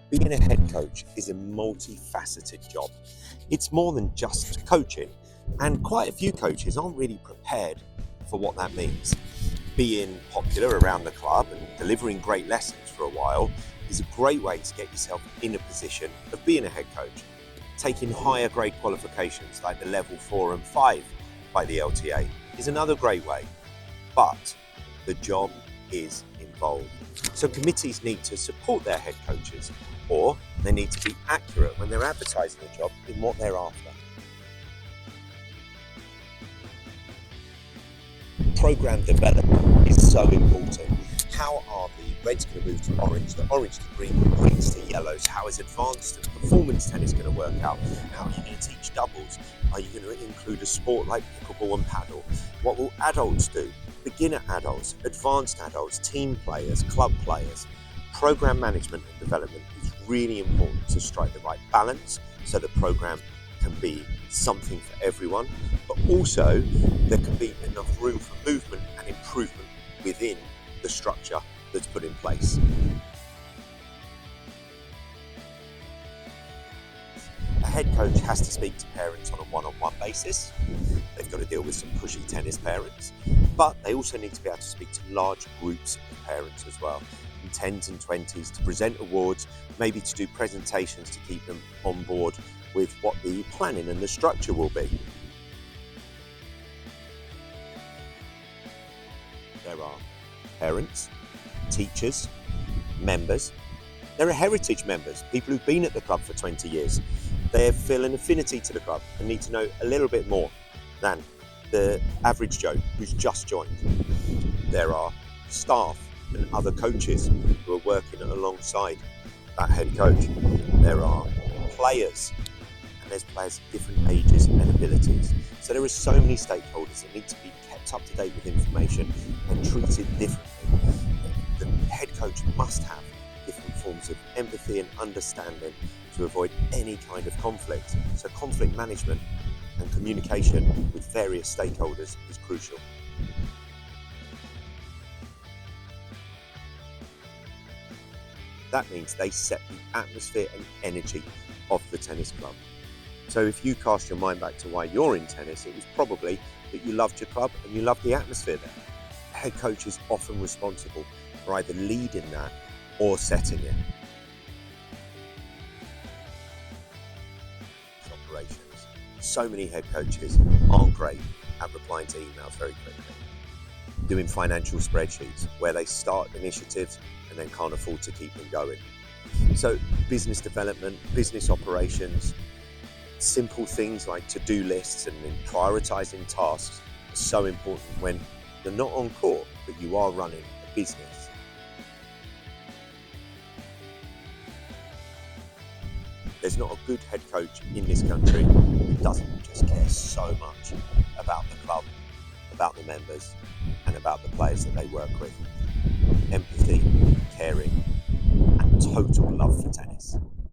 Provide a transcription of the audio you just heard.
Being a head coach is a multifaceted job. It's more than just coaching, and quite a few coaches aren't really prepared for what that means. Being popular around the club and delivering great lessons for a while is a great way to get yourself in a position of being a head coach. Taking higher grade qualifications like the level 4 and 5 by the LTA is another great way, but the job is involved. So committees need to support their head coaches, or they need to be accurate when they're advertising the job in what they're after. Program development is so important. How are the reds going to move to orange, the orange to green, the greens to yellows? How is advanced and performance tennis going to work out? How are you going to teach doubles? Are you going to include a sport like pickleball and paddle? What will adults do? Beginner adults, advanced adults, team players, club players. Program management and development is really important to strike the right balance so the program can be something for everyone, but also there can be enough room for movement and improvement within the structure that's put in place. A head coach has to speak to parents on a one-on-one basis. They've got to deal with some pushy tennis parents, but they also need to be able to speak to large groups of parents as well, in 10s and 20s, to present awards, maybe to do presentations to keep them on board with what the planning and the structure will be. There are parents, teachers, members. There are heritage members, people who've been at the club for 20 years. They feel an affinity to the club and need to know a little bit more than the average Joe who's just joined. There are staff and other coaches who are working alongside that head coach. There are players, and there's players of different ages and abilities. So there are so many stakeholders that need to be kept up to date with information and treated differently. The head coach must have different forms of empathy and understanding to avoid any kind of conflict. So conflict management and communication with various stakeholders is crucial. That means they set the atmosphere and energy of the tennis club. So if you cast your mind back to why you're in tennis, it was probably that you loved your club and you loved the atmosphere there. The head coach is often responsible for either leading that or setting it. Operations. So many head coaches aren't great at replying to emails very quickly. Doing financial spreadsheets where they start initiatives and then can't afford to keep them going. So business development, business operations, simple things like to-do lists and prioritizing tasks are so important when you're not on court, but you are running a business. There's not a good head coach in this country who doesn't just care so much about the club, about the members, and about the players that they work with. Empathy, caring, and total love for tennis.